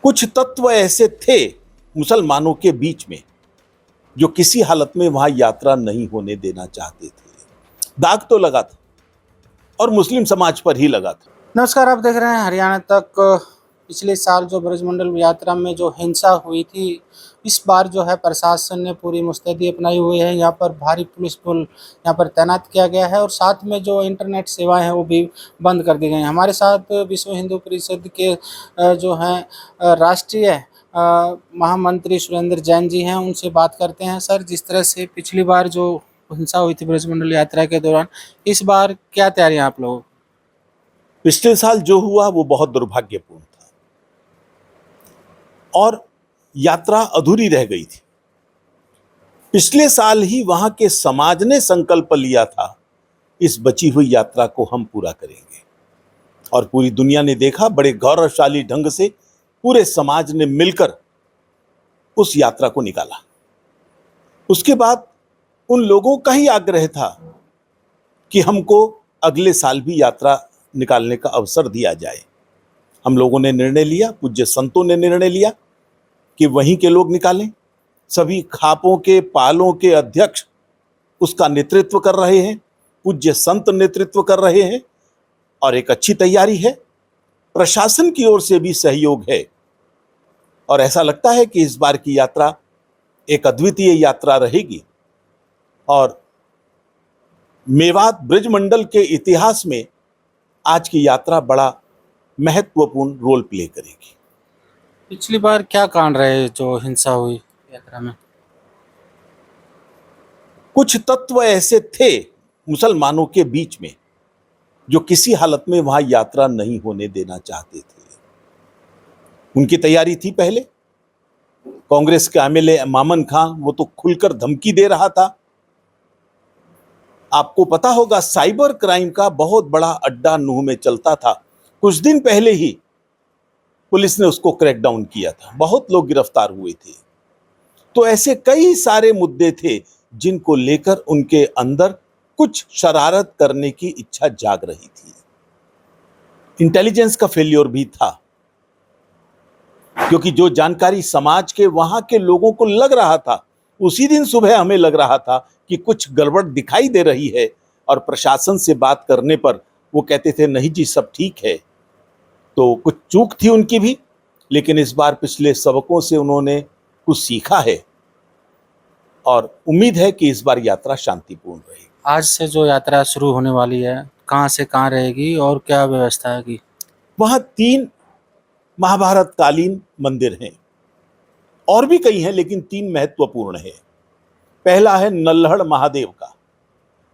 कुछ तत्व ऐसे थे मुसलमानों के बीच में जो किसी हालत में वहां यात्रा नहीं होने देना चाहते थे। दाग तो लगा था और मुस्लिम समाज पर ही लगा था। नमस्कार, आप देख रहे हैं हरियाणा तक। पिछले साल जो ब्रजमंडल यात्रा में जो हिंसा हुई थी, इस बार जो है प्रशासन ने पूरी मुस्तैदी अपनाई हुई है। यहाँ पर भारी पुलिस बल यहाँ पर तैनात किया गया है और साथ में जो इंटरनेट सेवाएं हैं वो भी बंद कर दी गई हैं। हमारे साथ विश्व हिंदू परिषद के जो हैं राष्ट्रीय महामंत्री सुरेंद्र जैन जी हैं, उनसे बात करते हैं। सर, जिस तरह से पिछली बार जो हिंसा हुई थी ब्रजमंडल यात्रा के दौरान, इस बार क्या तैयारियां आप लोगों? पिछले साल जो हुआ वो बहुत दुर्भाग्यपूर्ण था और यात्रा अधूरी रह गई थी। पिछले साल ही वहां के समाज ने संकल्प लिया था, इस बची हुई यात्रा को हम पूरा करेंगे, और पूरी दुनिया ने देखा, बड़े गौरवशाली ढंग से पूरे समाज ने मिलकर उस यात्रा को निकाला। उसके बाद उन लोगों का ही आग्रह था कि हमको अगले साल भी यात्रा निकालने का अवसर दिया जाए। हम लोगों ने निर्णय लिया, पूज्य संतों ने निर्णय लिया कि वहीं के लोग निकालें। सभी खापों के पालों के अध्यक्ष उसका नेतृत्व कर रहे हैं, पूज्य संत नेतृत्व कर रहे हैं और एक अच्छी तैयारी है। प्रशासन की ओर से भी सहयोग है और ऐसा लगता है कि इस बार की यात्रा एक अद्वितीय यात्रा रहेगी और मेवात ब्रजमंडल के इतिहास में आज की यात्रा बड़ा महत्वपूर्ण रोल प्ले करेगी। पिछली बार क्या कांड रहे जो हिंसा हुई यात्रा में? कुछ तत्व ऐसे थे मुसलमानों के बीच में जो किसी हालत में वहां यात्रा नहीं होने देना चाहते थे। उनकी तैयारी थी पहले। कांग्रेस के एमएलए मामन खां वो तो खुलकर धमकी दे रहा था। आपको पता होगा, साइबर क्राइम का बहुत बड़ा अड्डा नूह में चलता था। कुछ दिन पहले ही पुलिस ने उसको क्रैकडाउन किया था, बहुत लोग गिरफ्तार हुए थे। तो ऐसे कई सारे मुद्दे थे जिनको लेकर उनके अंदर कुछ शरारत करने की इच्छा जाग रही थी। इंटेलिजेंस का फेल्योर भी था, क्योंकि जो जानकारी समाज के वहां के लोगों को लग रहा था, उसी दिन सुबह हमें लग रहा था कि कुछ गड़बड़ दिखाई दे रही है, और प्रशासन से बात करने पर वो कहते थे नहीं जी सब ठीक है। तो कुछ चूक थी उनकी भी, लेकिन इस बार पिछले सबकों से उन्होंने कुछ सीखा है और उम्मीद है कि इस बार यात्रा शांतिपूर्ण रहेगी। आज से जो यात्रा शुरू होने वाली है, कहाँ से कहाँ रहेगी और क्या व्यवस्था है की? वहां 3 महाभारत कालीन मंदिर हैं, और भी कई हैं लेकिन 3 महत्वपूर्ण हैं। पहला है नल्हड़ महादेव का,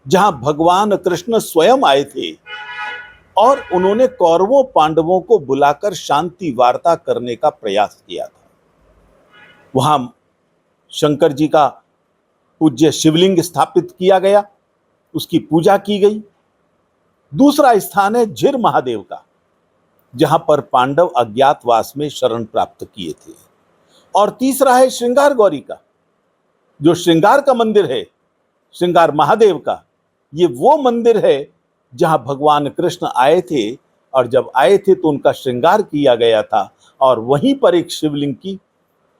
जहां भगवान कृष्ण स्वयं आए थे और उन्होंने कौरवों पांडवों को बुलाकर शांति वार्ता करने का प्रयास किया था। वहां शंकर जी का पूज्य शिवलिंग स्थापित किया गया, उसकी पूजा की गई। दूसरा स्थान है झिर महादेव का, जहां पर पांडव अज्ञातवास में शरण प्राप्त किए थे। और तीसरा है श्रृंगार गौरी का, जो श्रृंगार का मंदिर है, श्रृंगार महादेव का। ये वो मंदिर है जहां भगवान कृष्ण आए थे, और जब आए थे तो उनका श्रृंगार किया गया था और वहीं पर एक शिवलिंग की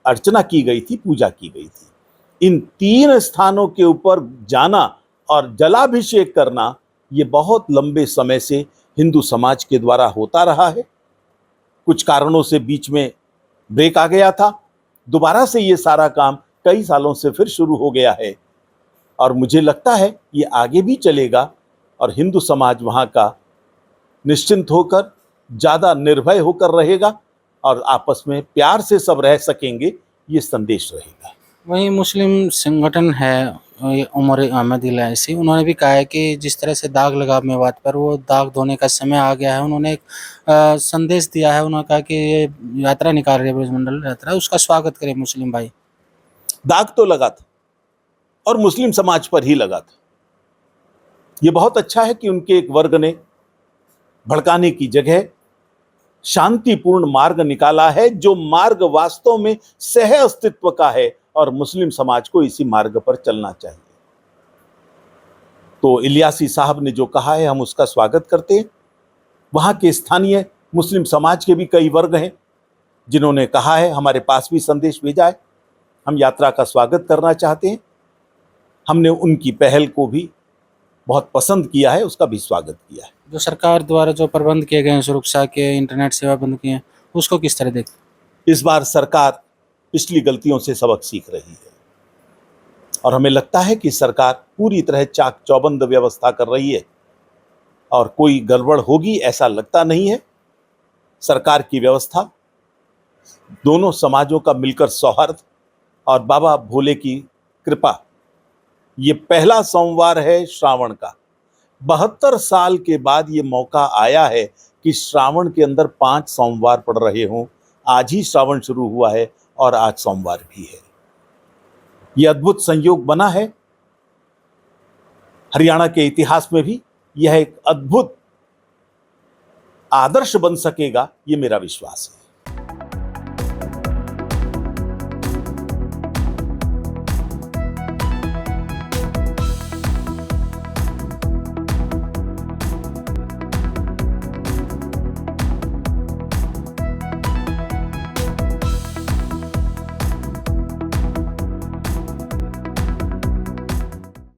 अर्चना की गई थी, पूजा की गई थी। इन 3 स्थानों के ऊपर जाना और जलाभिषेक करना, ये बहुत लंबे समय से हिंदू समाज के द्वारा होता रहा है। कुछ कारणों से बीच में ब्रेक आ गया था, दोबारा से ये सारा काम कई सालों से फिर शुरू हो गया है, और मुझे लगता है ये आगे भी चलेगा और हिंदू समाज वहाँ का निश्चिंत होकर, ज़्यादा निर्भय होकर रहेगा और आपस में प्यार से सब रह सकेंगे, ये संदेश रहेगा। वहीं मुस्लिम संगठन है ये उमर अहमद इलायची, उन्होंने भी कहा है कि जिस तरह से दाग लगा मेवात पर, वो दाग धोने का समय आ गया है। उन्होंने एक संदेश दिया है। उन्होंने कहा कि ये यात्रा निकाल रही है ब्रजमंडल यात्रा, उसका स्वागत करें मुस्लिम भाई। दाग तो लगा था और मुस्लिम समाज पर ही लगा था। ये बहुत अच्छा है कि उनके एक वर्ग ने भड़काने की जगह शांतिपूर्ण मार्ग निकाला है, जो मार्ग वास्तव में सह अस्तित्व का है, और मुस्लिम समाज को इसी मार्ग पर चलना चाहिए। तो इलियासी साहब ने जो कहा है, हम उसका स्वागत करते हैं। वहां के स्थानीय मुस्लिम समाज के भी कई वर्ग हैं जिन्होंने कहा है, हमारे पास भी संदेश भेजा है, हम यात्रा का स्वागत करना चाहते हैं। हमने उनकी पहल को भी बहुत पसंद किया है, उसका भी स्वागत किया है। जो सरकार द्वारा जो प्रबंध किए गए हैं सुरक्षा के, इंटरनेट सेवा बंद किए हैं, उसको किस तरह देखते? इस बार सरकार पिछली गलतियों से सबक सीख रही है और हमें लगता है कि सरकार पूरी तरह चाक चौबंद व्यवस्था कर रही है और कोई गड़बड़ होगी ऐसा लगता नहीं है। सरकार की व्यवस्था दोनों समाजों का मिलकर सौहार्द और बाबा भोले की कृपा, ये पहला सोमवार है श्रावण का। 72 साल के बाद ये मौका आया है कि श्रावण के अंदर 5 सोमवार पड़ रहे हों। आज ही श्रावण शुरू हुआ है और आज सोमवार भी है। ये अद्भुत संयोग बना है। हरियाणा के इतिहास में भी यह एक अद्भुत आदर्श बन सकेगा, ये मेरा विश्वास है।